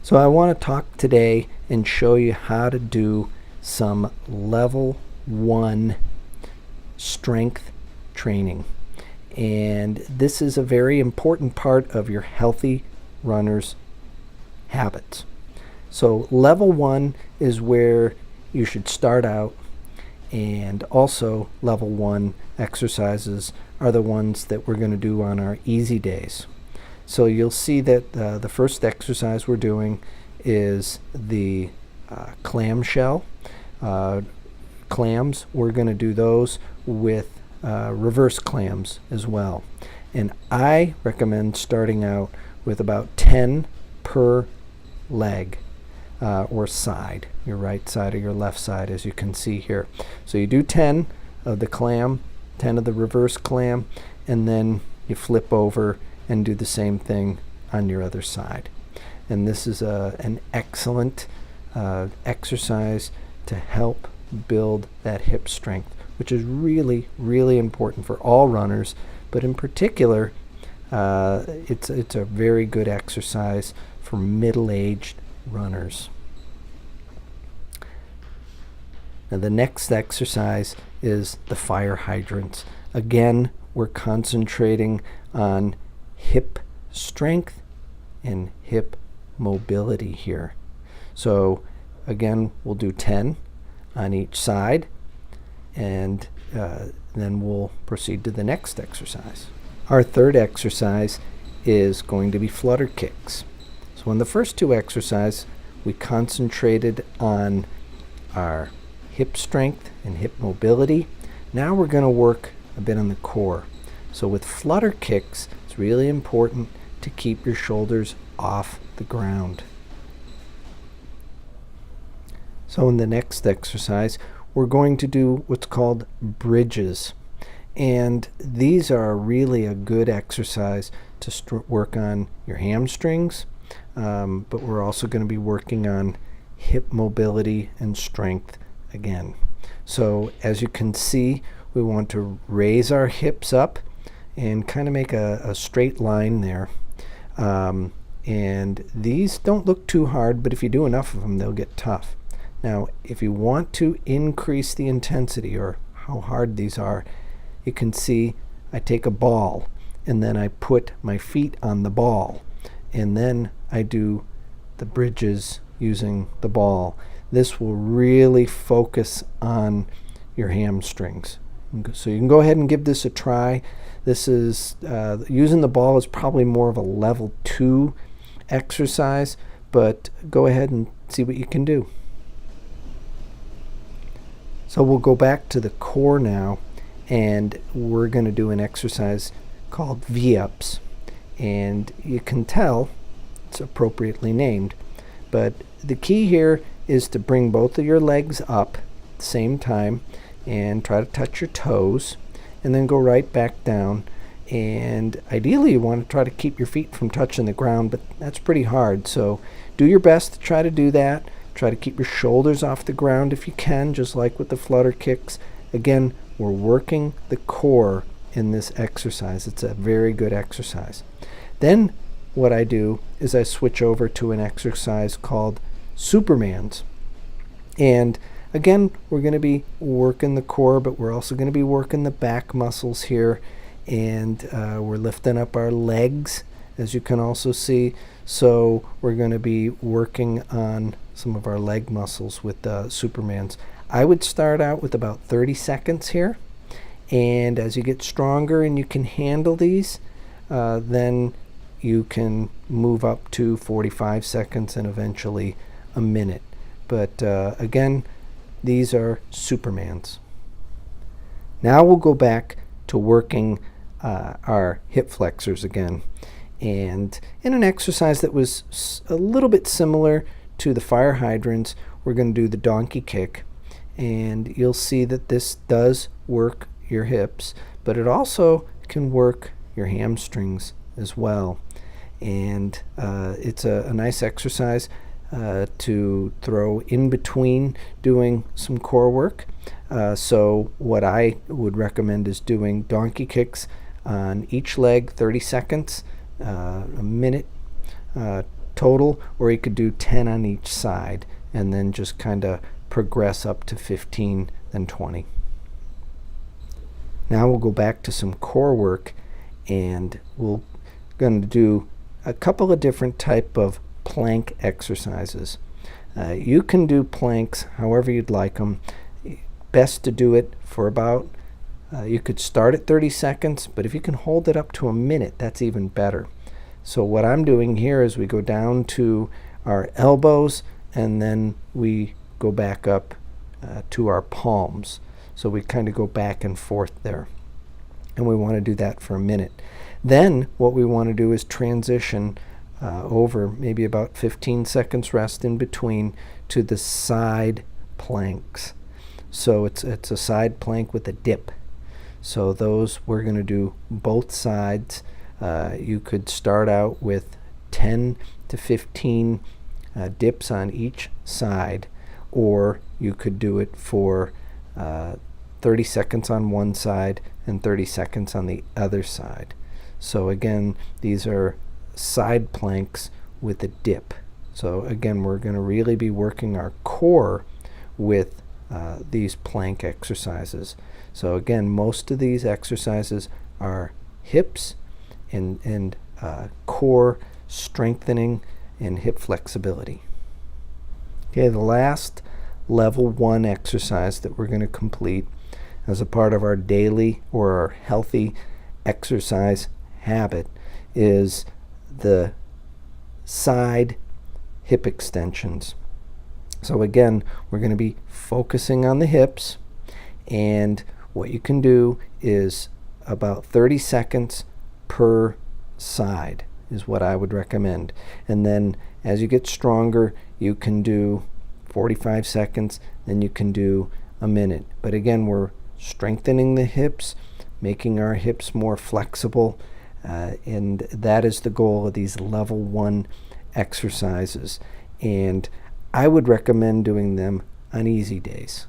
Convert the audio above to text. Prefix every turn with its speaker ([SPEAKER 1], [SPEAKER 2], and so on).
[SPEAKER 1] So I want to talk today and show you how to do some level 1 strength training. And this is a very important part of your healthy runner's habits. So level 1 is where you should start out, and also level 1 exercises are the ones that we're going to do on our easy days. So you'll see that the first exercise we're doing is the clamshell. CLAMS, we're going to do those with reverse clams as well. And I recommend starting out with about 10 per leg or side, your right side or your left side, as you can see here. So you do 10 of the clam, 10 of the reverse clam, and then you flip over and do the same thing on your other side. And this is an excellent exercise to help build that hip strength, which is really, really important for all runners, but in particular, it's a very good exercise for middle-aged runners. Now the next exercise is the fire hydrants. Again, we're concentrating on hip strength and hip mobility here. So again, we'll do 10 on each side, and then we'll proceed to the next exercise. Our third exercise is going to be flutter kicks. So in the first two exercises, we concentrated on our hip strength and hip mobility. Now we're going to work a bit on the core. So with flutter kicks, it's really important to keep your shoulders off the ground. So in the next exercise, we're going to do what's called bridges. And these are really a good exercise to work on your hamstrings, but we're also going to be working on hip mobility and strength again. So as you can see, we want to raise our hips up and kind of make a straight line there. And these don't look too hard, but if you do enough of them, they'll get tough. Now, if you want to increase the intensity or how hard these are, you can see I take a ball and then I put my feet on the ball, and then I do the bridges using the ball. This will really focus on your hamstrings. So you can go ahead and give this a try. This is using the ball is probably more of a level 2 exercise, but go ahead and see what you can do. So we'll go back to the core now, and we're going to do an exercise called V-ups. And you can tell it's appropriately named, but the key here is to bring both of your legs up at the same time and try to touch your toes, and then go right back down. And ideally you want to try to keep your feet from touching the ground, but that's pretty hard. So do your best to try to do that. Try to keep your shoulders off the ground if you can, just like with the flutter kicks. Again, we're working the core in this exercise. It's a very good exercise. Then what I do is I switch over to an exercise called Supermans. And again, we're going to be working the core, but we're also going to be working the back muscles here. And we're lifting up our legs, as you can also see. So we're going to be working on some of our leg muscles with Supermans. I would start out with about 30 seconds here. And as you get stronger and you can handle these, then you can move up to 45 seconds and eventually a minute. But again, these are Supermans. Now we'll go back to working our hip flexors again. And in an exercise that was a little bit similar to the fire hydrants, we're going to do the donkey kick. And you'll see that this does work your hips, but it also can work your hamstrings as well. And it's a nice exercise to throw in between doing some core work. So what I would recommend is doing donkey kicks on each leg, 30 seconds, a minute total, or you could do 10 on each side and then just kind of progress up to 15, then 20. Now we'll go back to some core work, and we're going to do a couple of different type of plank exercises. You can do planks however you'd like them. Best to do it for about, you could start at 30 seconds, but if you can hold it up to a minute, that's even better. So what I'm doing here is we go down to our elbows, and then we go back up to our palms. So we kind of go back and forth there. And we want to do that for a minute. Then what we want to do is transition over maybe about 15 seconds rest in between to the side planks. So it's a side plank with a dip. So those we're going to do both sides. You could start out with 10 to 15 dips on each side, or you could do it for 30 seconds on one side and 30 seconds on the other side. So again, these are side planks with a dip. So again, we're going to really be working our core with these plank exercises. So again, most of these exercises are hips and core strengthening and hip flexibility. Okay, the last level 1 exercise that we're going to complete as a part of our daily or our healthy exercise habit is the side hip extensions. So again, we're going to be focusing on the hips, and what you can do is about 30 seconds per side is what I would recommend. And then as you get stronger, you can do 45 seconds, then you can do a minute. But again, we're strengthening the hips, making our hips more flexible, and that is the goal of these level 1 exercises. And I would recommend doing them on easy days.